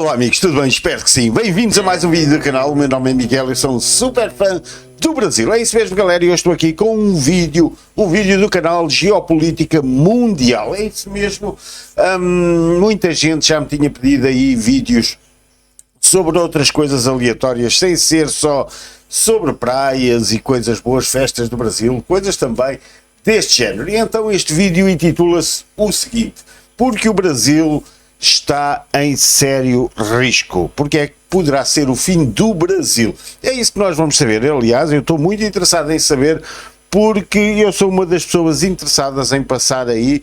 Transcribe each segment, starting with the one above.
Olá amigos, tudo bem? Espero que sim. Bem-vindos a mais um vídeo do canal. O meu nome é Miguel, eu sou um super fã do Brasil. É isso mesmo, galera, e eu estou aqui com um vídeo do canal Geopolítica Mundial. É isso mesmo. Muita gente já me tinha pedido aí vídeos sobre outras coisas aleatórias, sem ser só sobre praias e coisas boas, festas do Brasil, coisas também deste género. E então este vídeo intitula-se o seguinte: porque o Brasil está em sério risco. Porque é que poderá ser o fim do Brasil? É isso que nós vamos saber. Aliás, eu estou muito interessado em saber, porque eu sou uma das pessoas interessadas em passar aí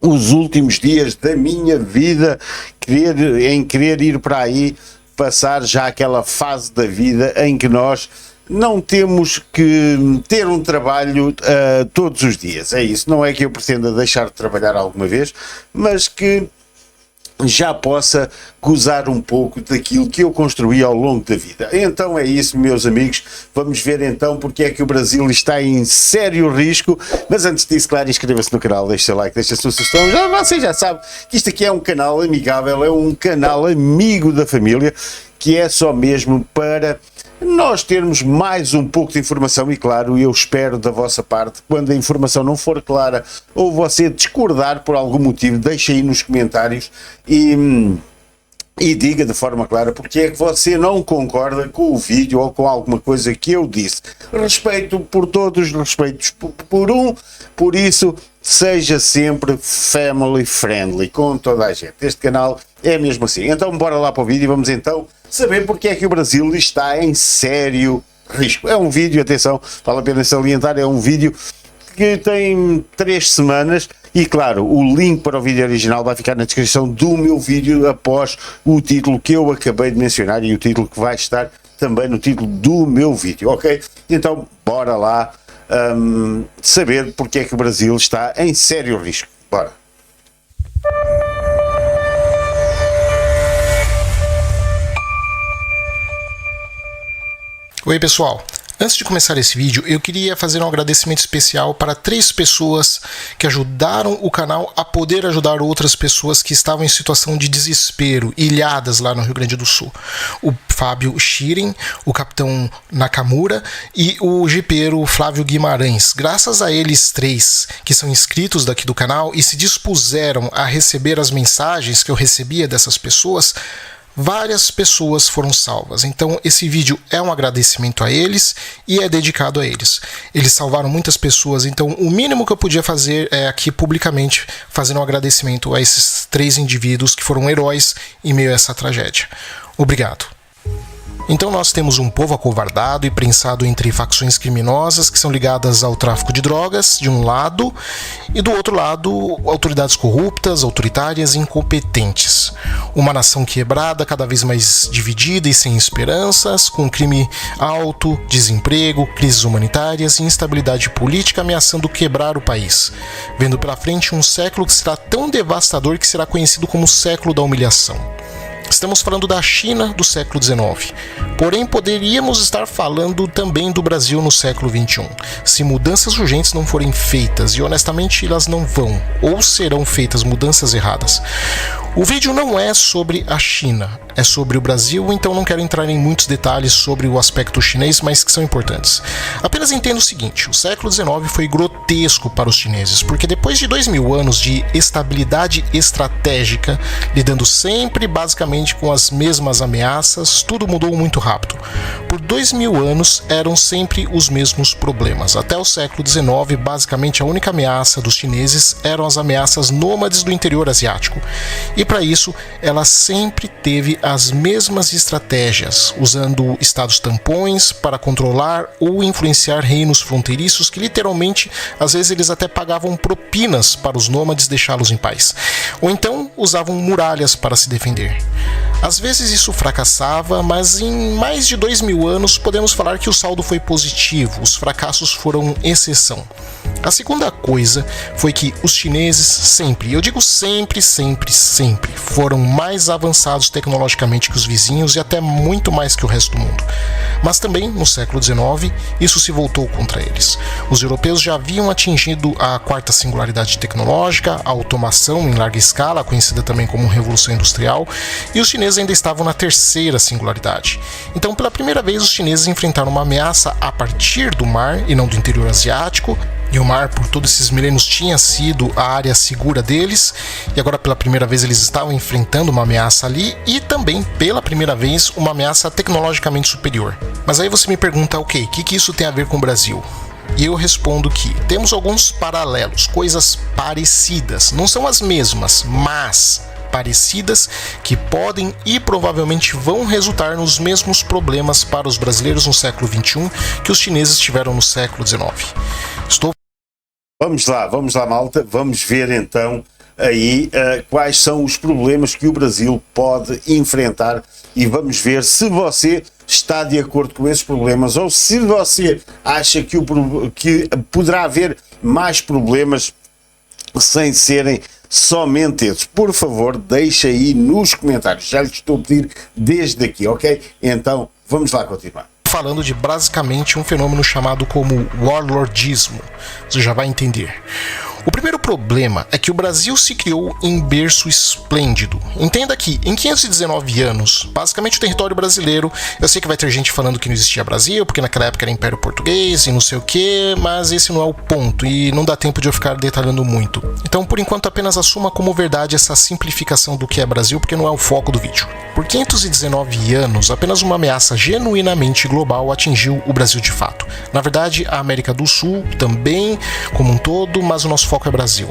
os últimos dias da minha vida, em querer ir para aí, passar já aquela fase da vida em que nós não temos que ter um trabalho todos os dias. É isso. Não é que eu pretenda deixar de trabalhar alguma vez, mas que já possa gozar um pouco daquilo que eu construí ao longo da vida. Então é isso, meus amigos. Vamos ver então porque é que o Brasil está em sério risco. Mas antes disso, claro, inscreva-se no canal, deixe seu like, deixe a sua sugestão. Você já sabe que isto aqui é um canal amigável, é um canal amigo da família, que é só mesmo para nós termos mais um pouco de informação. E claro, eu espero da vossa parte, quando a informação não for clara ou você discordar por algum motivo, deixe aí nos comentários e diga de forma clara porque é que você não concorda com o vídeo ou com alguma coisa que eu disse. Respeito por todos, respeito por um, por isso seja sempre family friendly com toda a gente. Este canal é mesmo assim. Então bora lá para o vídeo e vamos então saber porque é que o Brasil está em sério risco. É um vídeo, atenção, vale a pena salientar, é um vídeo que tem 3 semanas e claro, o link para o vídeo original vai ficar na descrição do meu vídeo após o título que eu acabei de mencionar e o título que vai estar também no título do meu vídeo, ok? Então bora lá saber porque é que o Brasil está em sério risco. Bora! Oi pessoal, antes de começar esse vídeo eu queria fazer um agradecimento especial para 3 pessoas que ajudaram o canal a poder ajudar outras pessoas que estavam em situação de desespero, ilhadas lá no Rio Grande do Sul. O Fábio Shirin, o Capitão Nakamura e o jipeiro Flávio Guimarães. Graças a eles 3 que são inscritos daqui do canal e se dispuseram a receber as mensagens que eu recebia dessas pessoas, várias pessoas foram salvas. Então esse vídeo é um agradecimento a eles e é dedicado a eles. Eles salvaram muitas pessoas, então o mínimo que eu podia fazer é aqui publicamente fazer um agradecimento a esses 3 indivíduos que foram heróis em meio a essa tragédia. Obrigado. Então nós temos um povo acovardado e prensado entre facções criminosas que são ligadas ao tráfico de drogas, de um lado, e do outro lado, autoridades corruptas, autoritárias e incompetentes. Uma nação quebrada, cada vez mais dividida e sem esperanças, com crime alto, desemprego, crises humanitárias e instabilidade política ameaçando quebrar o país. Vendo pela frente um século que será tão devastador que será conhecido como o século da humilhação. Estamos falando da China do século XIX, porém poderíamos estar falando também do Brasil no século XXI, se mudanças urgentes não forem feitas, e honestamente elas não vão, ou serão feitas mudanças erradas. O vídeo não é sobre a China, é sobre o Brasil, então não quero entrar em muitos detalhes sobre o aspecto chinês, mas que são importantes. Apenas entenda o seguinte: o século XIX foi grotesco para os chineses, porque depois de 2000 anos de estabilidade estratégica, lidando sempre basicamente com as mesmas ameaças, tudo mudou muito rápido. Por 2000 anos eram sempre os mesmos problemas. Até o século XIX, basicamente a única ameaça dos chineses eram as ameaças nômades do interior asiático. E para isso, ela sempre teve as mesmas estratégias, usando estados tampões para controlar ou influenciar reinos fronteiriços que literalmente, às vezes eles até pagavam propinas para os nômades deixá-los em paz. Ou então usavam muralhas para se defender. Às vezes isso fracassava, mas em mais de 2000 anos podemos falar que o saldo foi positivo, os fracassos foram exceção. A segunda coisa foi que os chineses sempre, eu digo sempre, foram mais avançados tecnologicamente que os vizinhos e até muito mais que o resto do mundo. Mas também, no século XIX, isso se voltou contra eles. Os europeus já haviam atingido a quarta singularidade tecnológica, a automação em larga escala, conhecida também como Revolução Industrial, e os chineses chineses ainda estavam na terceira singularidade. Então, pela primeira vez, os chineses enfrentaram uma ameaça a partir do mar e não do interior asiático, e o mar por todos esses milênios tinha sido a área segura deles, e agora pela primeira vez eles estavam enfrentando uma ameaça ali, e também pela primeira vez uma ameaça tecnologicamente superior. Mas aí você me pergunta, ok, o que isso tem a ver com o Brasil? E eu respondo que temos alguns paralelos, coisas parecidas, não são as mesmas, mas parecidas, que podem e provavelmente vão resultar nos mesmos problemas para os brasileiros no século XXI que os chineses tiveram no século XIX. Vamos lá, malta, vamos ver então aí quais são os problemas que o Brasil pode enfrentar e vamos ver se você está de acordo com esses problemas ou se você acha que poderá haver mais problemas sem serem somente esses. Por favor, deixa aí nos comentários, já lhe estou a pedir desde aqui, ok? Então, vamos lá continuar. Falando de basicamente um fenômeno chamado como warlordismo, você já vai entender. O primeiro problema é que o Brasil se criou em berço esplêndido. Entenda que, em 519 anos, basicamente o território brasileiro, eu sei que vai ter gente falando que não existia Brasil, porque naquela época era Império Português e não sei o que, mas esse não é o ponto e não dá tempo de eu ficar detalhando muito. Então, por enquanto, apenas assuma como verdade essa simplificação do que é Brasil, porque não é o foco do vídeo. Por 519 anos, apenas uma ameaça genuinamente global atingiu o Brasil de fato. Na verdade, a América do Sul também, como um todo, mas o nosso foco é Brasil.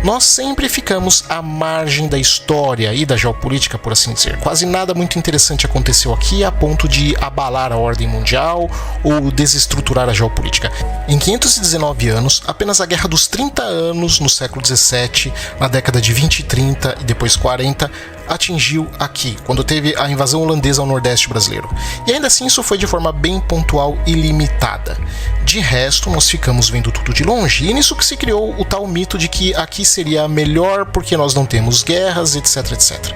Nós sempre ficamos à margem da história e da geopolítica, por assim dizer. Quase nada muito interessante aconteceu aqui a ponto de abalar a ordem mundial ou desestruturar a geopolítica. Em 519 anos, apenas a Guerra dos 30 anos no século 17, na década de 20 e 30 e depois 40, atingiu aqui, quando teve a invasão holandesa ao nordeste brasileiro. E ainda assim isso foi de forma bem pontual e limitada. De resto, nós ficamos vendo tudo de longe, e nisso que se criou o tal mito de que aqui seria melhor porque nós não temos guerras, etc, etc.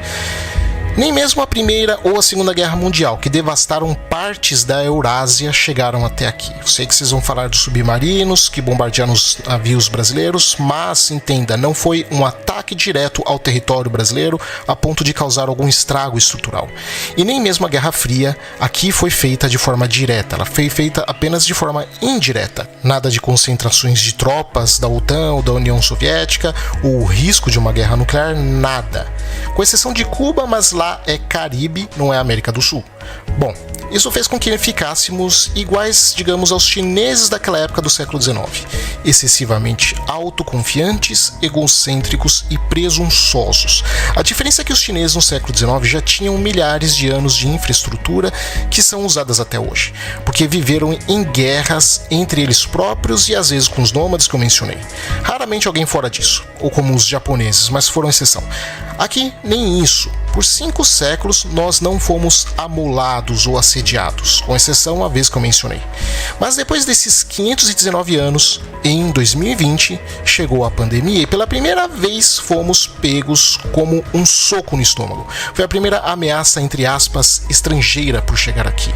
Nem mesmo a Primeira ou a Segunda Guerra Mundial, que devastaram partes da Eurásia, chegaram até aqui. Eu sei que vocês vão falar dos submarinos que bombardearam os navios brasileiros, mas entenda, não foi um ataque direto ao território brasileiro a ponto de causar algum estrago estrutural. E nem mesmo a Guerra Fria aqui foi feita de forma direta, ela foi feita apenas de forma indireta. Nada de concentrações de tropas da OTAN ou da União Soviética, ou o risco de uma guerra nuclear, nada. Com exceção de Cuba, mas lá é Caribe, não é América do Sul. Bom, isso fez com que ficássemos iguais, digamos, aos chineses daquela época do século XIX, excessivamente autoconfiantes, egocêntricos e presunçosos. A diferença é que os chineses no século XIX já tinham milhares de anos de infraestrutura que são usadas até hoje, porque viveram em guerras entre eles próprios e às vezes com os nômades que eu mencionei. Raramente alguém fora disso, ou como os japoneses, mas foram exceção. Aqui, nem isso. Por 5 séculos, nós não fomos amolados ou assediados, com exceção a vez que eu mencionei. Mas depois desses 519 anos, em 2020, chegou a pandemia e pela primeira vez fomos pegos como um soco no estômago. Foi a primeira ameaça, entre aspas, estrangeira por chegar aqui.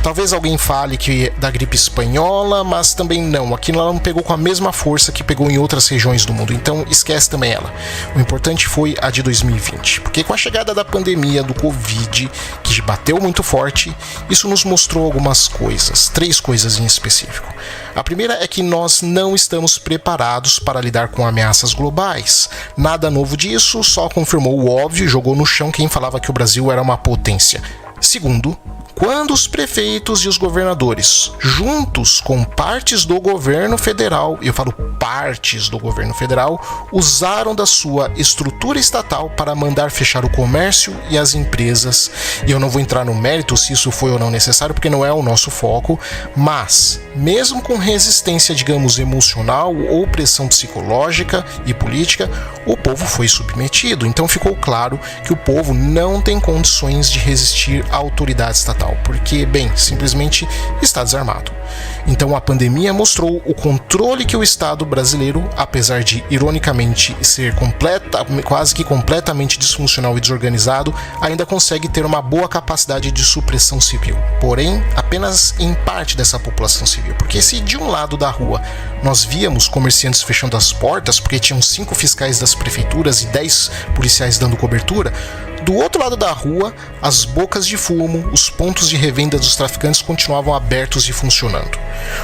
Talvez alguém fale que é da gripe espanhola, mas também não. Aqui ela não pegou com a mesma força que pegou em outras regiões do mundo, então esquece também ela. O importante foi a de 2020, porque com a chegada da pandemia do Covid, que bateu muito forte, isso nos mostrou algumas coisas, 3 coisas em específico. A primeira é que nós não estamos preparados para lidar com ameaças globais. Nada novo disso, só confirmou o óbvio e jogou no chão quem falava que o Brasil era uma potência. Segundo, quando os prefeitos e os governadores, juntos com partes do governo federal, eu falo partes do governo federal, usaram da sua estrutura estatal para mandar fechar o comércio e as empresas, e eu não vou entrar no mérito se isso foi ou não necessário, porque não é o nosso foco, mas, mesmo com resistência, digamos, emocional ou pressão psicológica e política, o povo foi submetido. Então ficou claro que o povo não tem condições de resistir à autoridade estatal, porque, bem, simplesmente está desarmado. Então a pandemia mostrou o controle que o Estado brasileiro, apesar de ironicamente ser quase que completamente disfuncional e desorganizado, ainda consegue ter uma boa capacidade de supressão civil. Porém, apenas em parte dessa população civil, porque se de um lado da rua nós víamos comerciantes fechando as portas porque tinham 5 fiscais das prefeituras e 10 policiais dando cobertura, Do outro lado da rua, as bocas de fumo, os pontos de revenda dos traficantes continuavam abertos e funcionando.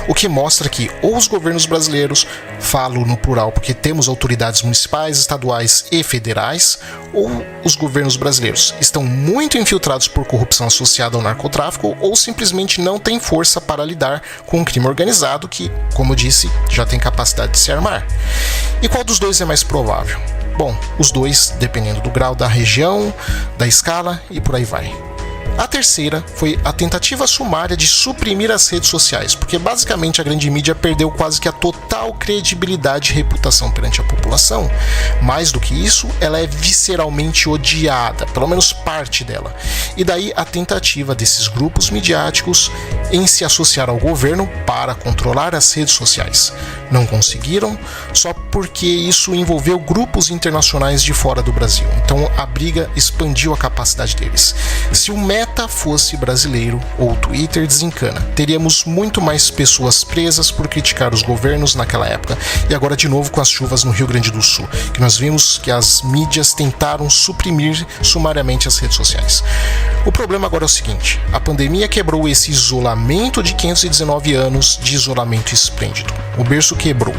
O que mostra que ou os governos brasileiros, falo no plural porque temos autoridades municipais, estaduais e federais, ou os governos brasileiros estão muito infiltrados por corrupção associada ao narcotráfico ou simplesmente não têm força para lidar com um crime organizado que, como eu disse, já tem capacidade de se armar. E qual dos dois é mais provável? Bom, os dois, dependendo do grau da região, da escala e por aí vai. A terceira foi a tentativa sumária de suprimir as redes sociais, porque basicamente a grande mídia perdeu quase que a total credibilidade e reputação perante a população. Mais do que isso, ela é visceralmente odiada, pelo menos parte dela. E daí a tentativa desses grupos midiáticos em se associar ao governo para controlar as redes sociais. Não conseguiram, só porque isso envolveu grupos internacionais de fora do Brasil. Então a briga expandiu a capacidade deles. Se o Meta fosse brasileiro, ou o Twitter desencana, teríamos muito mais pessoas presas por criticar os governos naquela época. E agora de novo com as chuvas no Rio Grande do Sul, que nós vimos que as mídias tentaram suprimir sumariamente as redes sociais. O problema agora é o seguinte: a pandemia quebrou esse isolamento de 519 anos de isolamento esplêndido. O berço quebrou.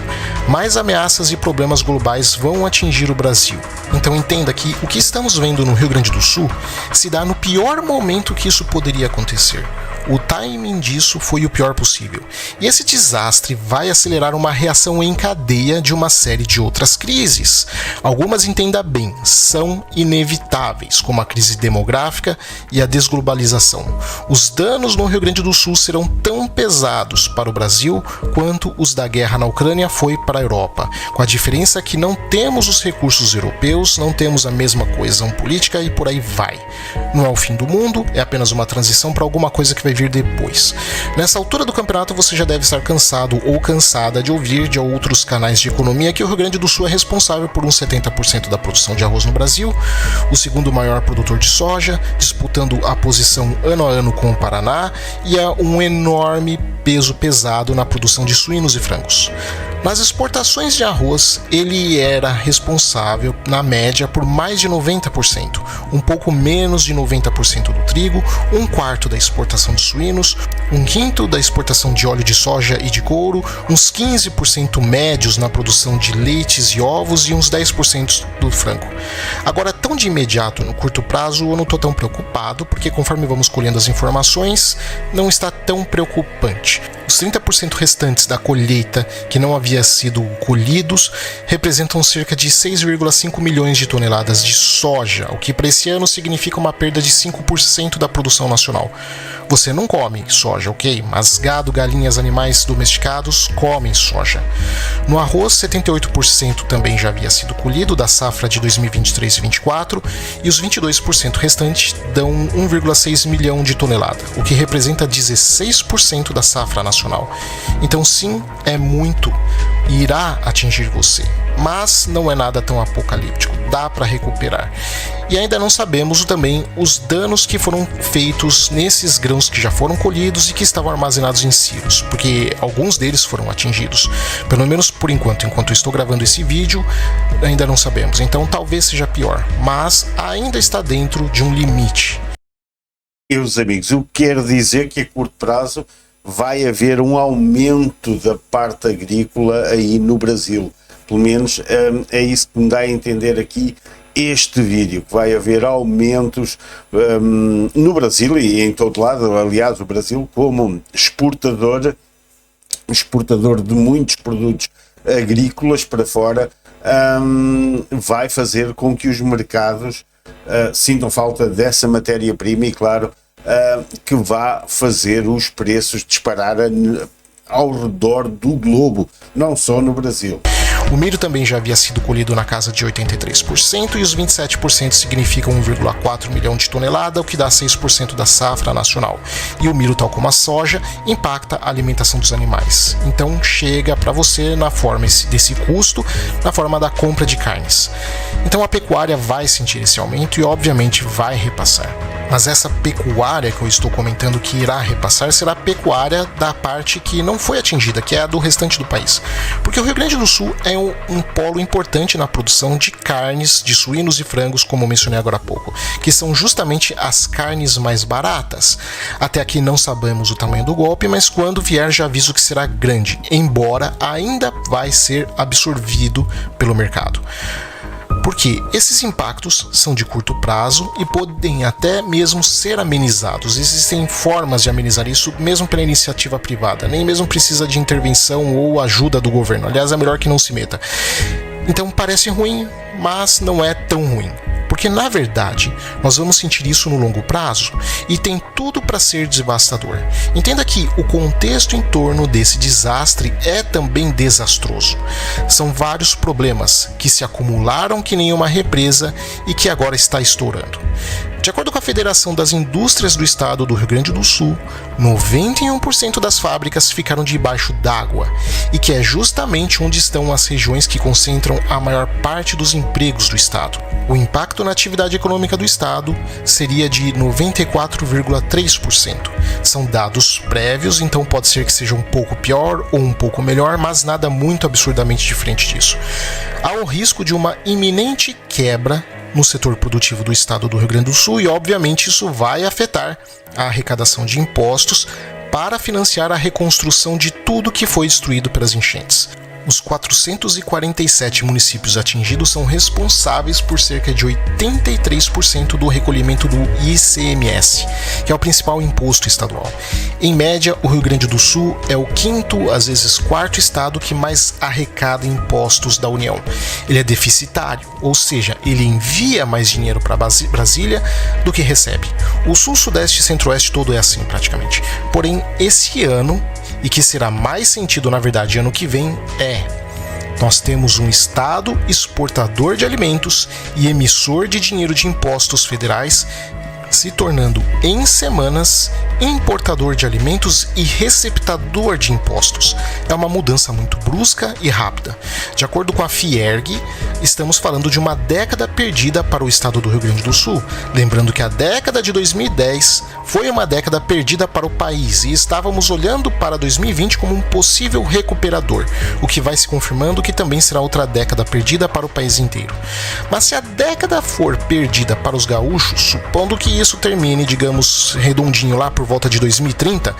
Mais ameaças e problemas globais vão atingir o Brasil. Então entenda que o que estamos vendo no Rio Grande do Sul se dá no pior momento que isso poderia acontecer. O timing disso foi o pior possível. E esse desastre vai acelerar uma reação em cadeia de uma série de outras crises. Algumas, entenda bem, são inevitáveis, como a crise demográfica e a desglobalização. Os danos no Rio Grande do Sul serão tão pesados para o Brasil quanto os da guerra na Ucrânia foi para a Europa, com a diferença que não temos os recursos europeus, não temos a mesma coesão política e por aí vai. Não é o fim do mundo, é apenas uma transição para alguma coisa que vai vir depois. Nessa altura do campeonato você já deve estar cansado ou cansada de ouvir de outros canais de economia que o Rio Grande do Sul é responsável por uns 70% da produção de arroz no Brasil, o segundo maior produtor de soja, disputando a posição ano a ano com o Paraná, e é um enorme peso pesado na produção de suínos e frangos. Nas exportações de arroz, ele era responsável, na média, por mais de 90%, um pouco menos de 90% do trigo, um quarto da exportação de suínos, um quinto da exportação de óleo de soja e de couro, uns 15% médios na produção de leites e ovos e uns 10% do frango. Agora, tão de imediato, no curto prazo, eu não estou tão preocupado, porque conforme vamos colhendo as informações, não está tão preocupante. Os 30% restantes da colheita que não havia sido colhidos representam cerca de 6,5 milhões de toneladas de soja, o que para esse ano significa uma perda de 5% da produção nacional. Você não come soja, ok? Mas gado, galinhas, animais domesticados comem soja. No arroz, 78% também já havia sido colhido da safra de 2023 e 2024 e os 22% restantes dão 1,6 milhão de toneladas, o que representa 16% da safra nacional. Então sim, é muito e irá atingir você, mas não é nada tão apocalíptico, dá para recuperar. E ainda não sabemos também os danos que foram feitos nesses grãos que já foram colhidos e que estavam armazenados em silos, porque alguns deles foram atingidos, pelo menos por enquanto eu estou gravando esse vídeo, ainda não sabemos, então talvez seja pior, mas ainda está dentro de um limite. Meus amigos, eu quero dizer que a curto prazo vai haver um aumento da parte agrícola aí no Brasil. Pelo menos é isso que me dá a entender aqui este vídeo, que vai haver aumentos no Brasil e em todo lado. Aliás, o Brasil, como exportador de muitos produtos agrícolas para fora, vai fazer com que os mercados sintam falta dessa matéria-prima e, claro, que vá fazer os preços disparar ao redor do globo, não só no Brasil. O milho também já havia sido colhido na casa de 83% e os 27% significam 1,4 milhão de toneladas, o que dá 6% da safra nacional. E o milho, tal como a soja, impacta a alimentação dos animais. Então chega para você na forma desse custo, na forma da compra de carnes. Então a pecuária vai sentir esse aumento e obviamente vai repassar. Mas essa pecuária que eu estou comentando que irá repassar será a pecuária da parte que não foi atingida, que é a do restante do país. Porque o Rio Grande do Sul é um polo importante na produção de carnes, de suínos e frangos, como eu mencionei agora há pouco, que são justamente as carnes mais baratas. Até aqui não sabemos o tamanho do golpe, mas quando vier já aviso que será grande, embora ainda vai ser absorvido pelo mercado. Porque esses impactos são de curto prazo e podem até mesmo ser amenizados. Existem formas de amenizar isso mesmo pela iniciativa privada. Nem mesmo precisa de intervenção ou ajuda do governo. Aliás, é melhor que não se meta. Então parece ruim, mas não é tão ruim. Porque na verdade nós vamos sentir isso no longo prazo e tem tudo para ser devastador. Entenda que o contexto em torno desse desastre é também desastroso. São vários problemas que se acumularam que nem uma represa e que agora está estourando. De acordo com a Federação das Indústrias do Estado do Rio Grande do Sul, 91% das fábricas ficaram debaixo d'água, e que é justamente onde estão as regiões que concentram a maior parte dos empregos do Estado. O impacto na atividade econômica do Estado seria de 94,3%. São dados prévios, então pode ser que seja um pouco pior ou um pouco melhor, mas nada muito absurdamente diferente disso. Há o risco de uma iminente quebra no setor produtivo do Estado do Rio Grande do Sul e, obviamente, isso vai afetar a arrecadação de impostos para financiar a reconstrução de tudo que foi destruído pelas enchentes. Os 447 municípios atingidos são responsáveis por cerca de 83% do recolhimento do ICMS, que é o principal imposto estadual. Em média, o Rio Grande do Sul é o quinto, às vezes quarto estado que mais arrecada impostos da União. Ele é deficitário, ou seja, ele envia mais dinheiro para Brasília do que recebe. O Sul, Sudeste e Centro-Oeste todo é assim praticamente. Porém, esse ano, e que será mais sentido na verdade ano que vem, nós temos um estado exportador de alimentos e emissor de dinheiro de impostos federais, se tornando em semanas importador de alimentos e receptador de impostos. É uma mudança muito brusca e rápida. De acordo com a Fierg, estamos falando de uma década perdida para o estado do Rio Grande do Sul. Lembrando que a década de 2010 foi uma década perdida para o país e estávamos olhando para 2020 como um possível recuperador, o que vai se confirmando que também será outra década perdida para o país inteiro. Mas se a década for perdida para os gaúchos, supondo que isso termine, digamos, redondinho lá por volta de 2030,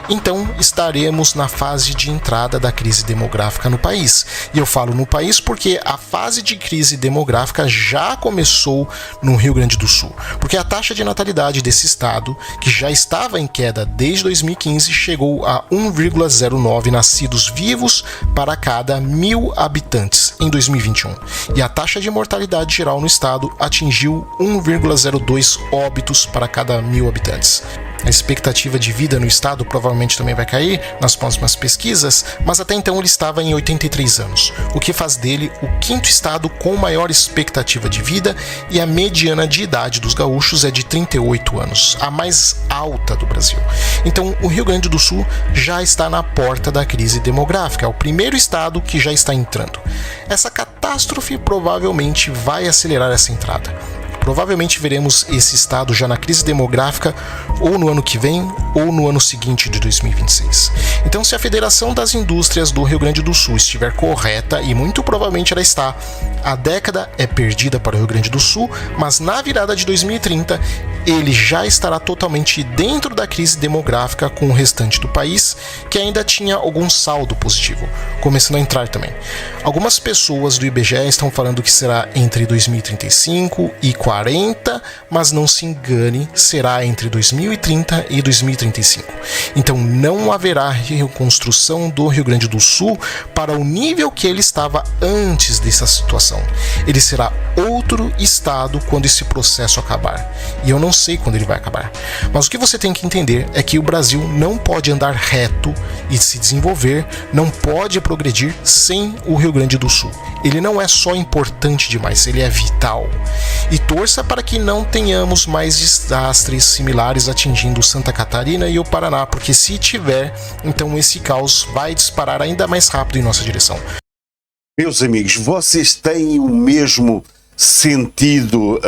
então estaremos na fase de entrada da crise demográfica no país. E eu falo no país porque a fase de crise demográfica já começou no Rio Grande do Sul. Porque a taxa de natalidade desse estado, que já estava em queda desde 2015, chegou a 1,09 nascidos vivos para cada 1.000 habitantes em 2021. E a taxa de mortalidade geral no estado atingiu 1,02 óbitos para cada 1.000 habitantes. A expectativa de vida no estado provavelmente também vai cair nas próximas pesquisas, mas até então ele estava em 83 anos, o que faz dele o quinto estado com maior expectativa de vida, e a mediana de idade dos gaúchos é de 38 anos, a mais alta do Brasil. Então o Rio Grande do Sul já está na porta da crise demográfica, é o primeiro estado que já está entrando. Essa catástrofe provavelmente vai acelerar essa entrada. Provavelmente veremos esse estado já na crise demográfica ou no ano que vem ou no ano seguinte de 2026. Então, se a Federação das Indústrias do Rio Grande do Sul estiver correta, e muito provavelmente ela está, a década é perdida para o Rio Grande do Sul, mas na virada de 2030 ele já estará totalmente dentro da crise demográfica com o restante do país, que ainda tinha algum saldo positivo, começando a entrar também. Algumas pessoas do IBGE estão falando que será entre 2035 e 40, mas não se engane, será entre 2030 e 2035. Então não haverá reconstrução do Rio Grande do Sul para o nível que ele estava antes dessa situação. Ele será outro estado quando esse processo acabar. E eu não sei quando ele vai acabar. Mas o que você tem que entender é que o Brasil não pode andar reto e se desenvolver, não pode progredir sem o Rio Grande do Sul. Ele não é só importante demais, ele é vital. E torça para que não tenhamos mais desastres similares atingindo Santa Catarina e o Paraná, porque se tiver, então esse caos vai disparar ainda mais rápido em nossa direção. Meus amigos, vocês têm o mesmo sentido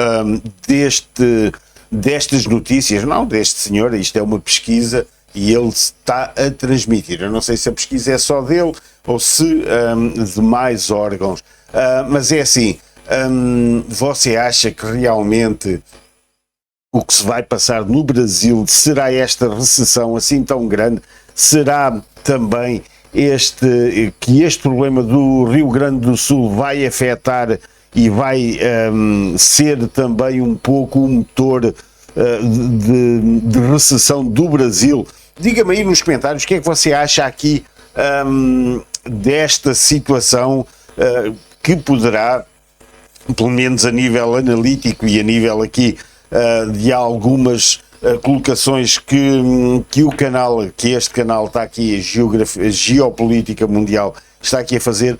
destas notícias, não deste senhor, isto é uma pesquisa e ele está a transmitir. Eu não sei se a pesquisa é só dele ou se de mais órgãos, mas é assim, você acha que realmente o que se vai passar no Brasil será esta recessão assim tão grande? Será também que este problema do Rio Grande do Sul vai afetar e vai ser também um pouco o motor de recessão do Brasil? Diga-me aí nos comentários o que é que você acha aqui desta situação que poderá, pelo menos a nível analítico e a nível aqui de algumas colocações que o canal, que este canal está aqui, Geopolítica Mundial, está aqui a fazer,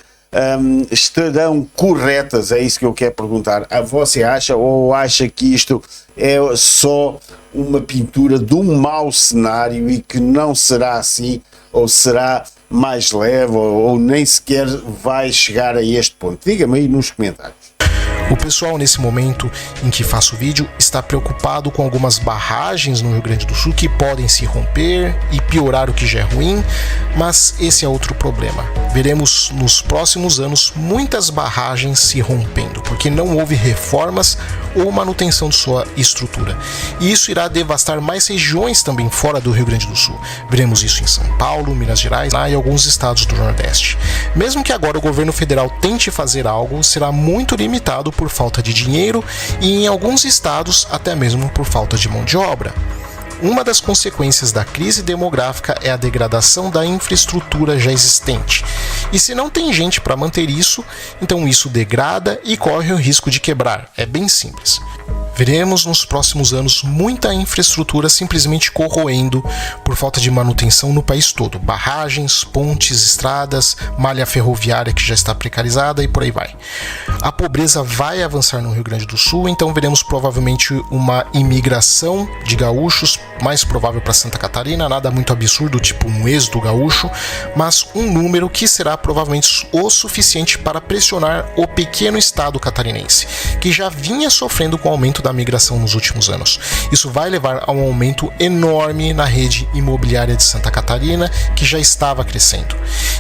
estarão corretas? É isso que eu quero perguntar. Você acha, ou acha que isto é só uma pintura de um mau cenário e que não será assim, ou será mais leve, ou nem sequer vai chegar a este ponto? Diga-me aí nos comentários. O pessoal, nesse momento em que faço o vídeo, está preocupado com algumas barragens no Rio Grande do Sul que podem se romper e piorar o que já é ruim, mas esse é outro problema. Veremos nos próximos anos muitas barragens se rompendo, porque não houve reformas ou manutenção de sua estrutura. E isso irá devastar mais regiões também fora do Rio Grande do Sul. Veremos isso em São Paulo, Minas Gerais e alguns estados do Nordeste. Mesmo que agora o governo federal tente fazer algo, será muito limitado por falta de dinheiro e, em alguns estados, até mesmo por falta de mão de obra. Uma das consequências da crise demográfica é a degradação da infraestrutura já existente. E se não tem gente para manter isso, então isso degrada e corre o risco de quebrar. É bem simples. Veremos nos próximos anos muita infraestrutura simplesmente corroendo por falta de manutenção no país todo. Barragens, pontes, estradas, malha ferroviária que já está precarizada e por aí vai. A pobreza vai avançar no Rio Grande do Sul, então veremos provavelmente uma imigração de gaúchos, mais provável para Santa Catarina, nada muito absurdo, tipo um êxodo gaúcho, mas um número que será provavelmente o suficiente para pressionar o pequeno estado catarinense, que já vinha sofrendo com o aumento da migração nos últimos anos. Isso vai levar a um aumento enorme na rede imobiliária de Santa Catarina, que já estava crescendo.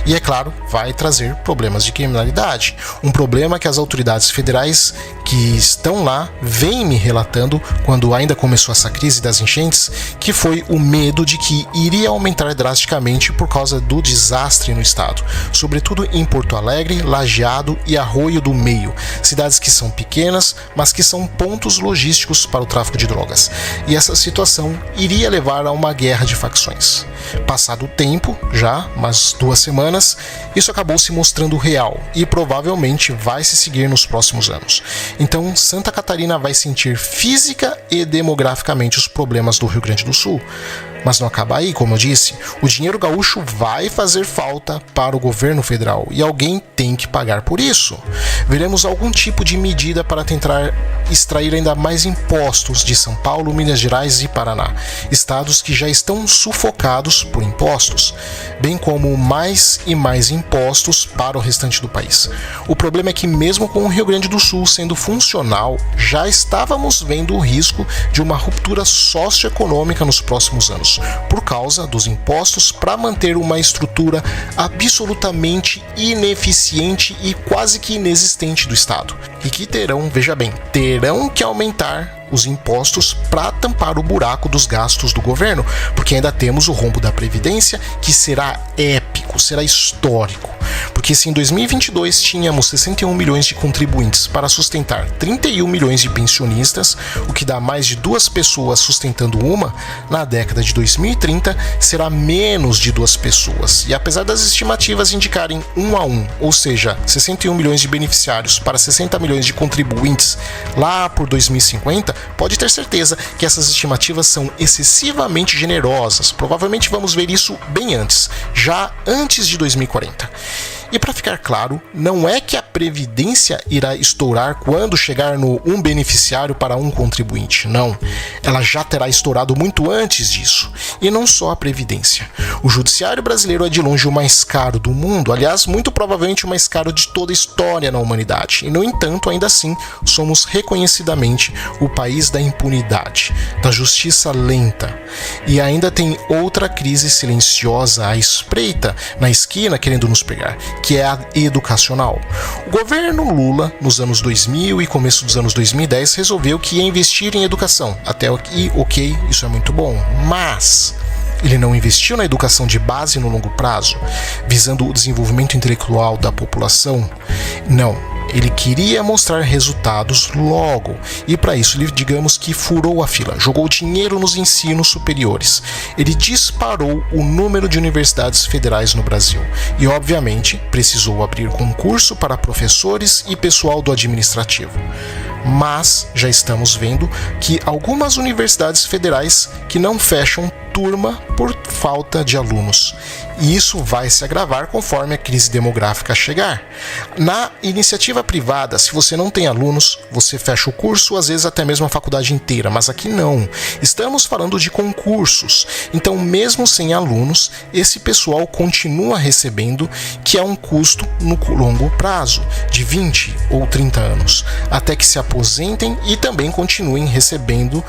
E, é claro, vai trazer problemas de criminalidade. Um problema que as autoridades federais que estão lá vêm me relatando quando ainda começou essa crise das enchentes, que foi o medo de que iria aumentar drasticamente por causa do desastre no estado, sobretudo em Porto Alegre, Lajeado e Arroio do Meio, cidades que são pequenas, mas que são pontos logísticos para o tráfico de drogas. E essa situação iria levar a uma guerra de facções. Passado o tempo, já umas 2 semanas, isso acabou se mostrando real e provavelmente vai se seguir nos próximos anos. Então, Santa Catarina vai sentir física e demograficamente os problemas do Rio Grande do Sul. Mas não acaba aí, como eu disse, o dinheiro gaúcho vai fazer falta para o governo federal e alguém tem que pagar por isso. Veremos algum tipo de medida para tentar extrair ainda mais impostos de São Paulo, Minas Gerais e Paraná, estados que já estão sufocados por impostos, bem como mais e mais impostos para o restante do país. O problema é que mesmo com o Rio Grande do Sul sendo funcional, já estávamos vendo o risco de uma ruptura socioeconômica nos próximos anos, por causa dos impostos para manter uma estrutura absolutamente ineficiente e quase que inexistente do Estado. E que terão, veja bem, terão que aumentar os impostos para tampar o buraco dos gastos do governo, porque ainda temos o rombo da Previdência, que será épico, será histórico. Porque se em 2022 tínhamos 61 milhões de contribuintes para sustentar 31 milhões de pensionistas, o que dá mais de 2 pessoas sustentando uma, na década de 2030 será menos de 2 pessoas. E apesar das estimativas indicarem 1 a 1, ou seja, 61 milhões de beneficiários para 60 milhões de contribuintes lá por 2050, pode ter certeza que essas estimativas são excessivamente generosas. Provavelmente vamos ver isso bem antes, já antes de 2040. E para ficar claro, não é que a Previdência irá estourar quando chegar no um beneficiário para um contribuinte, não. Ela já terá estourado muito antes disso. E não só a Previdência. O judiciário brasileiro é de longe o mais caro do mundo, aliás, muito provavelmente o mais caro de toda a história na humanidade. E, no entanto, ainda assim, somos reconhecidamente o país da impunidade, da justiça lenta. E ainda tem outra crise silenciosa à espreita na esquina querendo nos pegar, que é a educacional. O governo Lula, nos anos 2000 e começo dos anos 2010, resolveu que ia investir em educação. Até aqui, ok, isso é muito bom, mas ele não investiu na educação de base no longo prazo, visando o desenvolvimento intelectual da população. Não, ele queria mostrar resultados logo, e para isso ele, digamos que furou a fila, jogou dinheiro nos ensinos superiores. Ele disparou o número de universidades federais no Brasil e, obviamente, precisou abrir concurso para professores e pessoal do administrativo. Mas já estamos vendo que algumas universidades federais que não fecham turma por falta de alunos. E isso vai se agravar conforme a crise demográfica chegar. Na iniciativa privada, se você não tem alunos, você fecha o curso, às vezes até mesmo a faculdade inteira, mas aqui não. Estamos falando de concursos. Então, mesmo sem alunos, esse pessoal continua recebendo, que é um custo no longo prazo, de 20 ou 30 anos, até que se aposentem e também continuem recebendo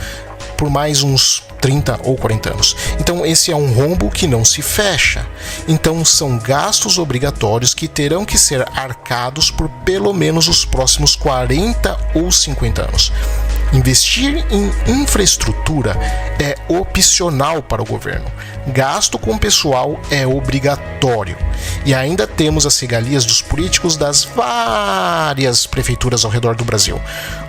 por mais uns 30 ou 40 anos. Então esse é um rombo que não se fecha. Então são gastos obrigatórios que terão que ser arcados por pelo menos os próximos 40 ou 50 anos. Investir em infraestrutura é opcional para o governo. Gasto com pessoal é obrigatório. E ainda temos as regalias dos políticos das várias prefeituras ao redor do Brasil,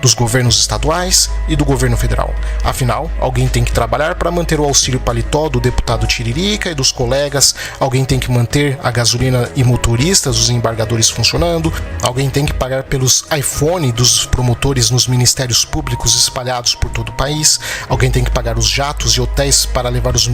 dos governos estaduais e do governo federal. Afinal, alguém tem que trabalhar para manter o auxílio paletó do deputado Tiririca e dos colegas, alguém tem que manter a gasolina e motoristas dos embargadores funcionando, alguém tem que pagar pelos iPhone dos promotores nos ministérios públicos espalhados por todo o país, alguém tem que pagar os jatos e hotéis para levar os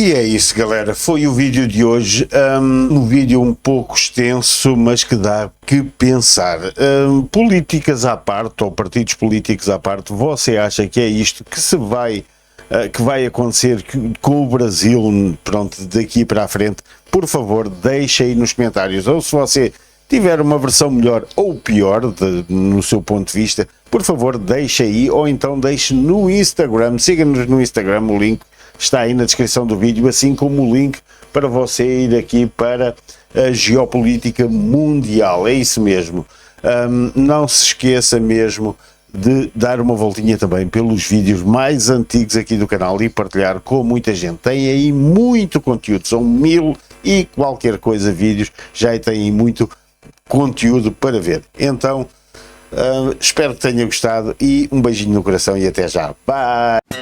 E é isso, galera, foi o vídeo de hoje, um vídeo um pouco extenso, mas que dá que pensar. Políticas à parte, ou partidos políticos à parte, você acha que é isto que vai acontecer com o Brasil, pronto, daqui para a frente? Por favor, deixe aí nos comentários, ou se você tiver uma versão melhor ou pior, no seu ponto de vista, por favor, deixe aí, ou então deixe no Instagram, siga-nos no Instagram, o link está aí na descrição do vídeo, assim como o link para você ir aqui para a geopolítica mundial, é isso mesmo. Não se esqueça mesmo de dar uma voltinha também pelos vídeos mais antigos aqui do canal e partilhar com muita gente. Tem aí muito conteúdo, são 1000 e qualquer coisa vídeos, já tem aí muito conteúdo para ver. Então, espero que tenha gostado e um beijinho no coração e até já. Bye!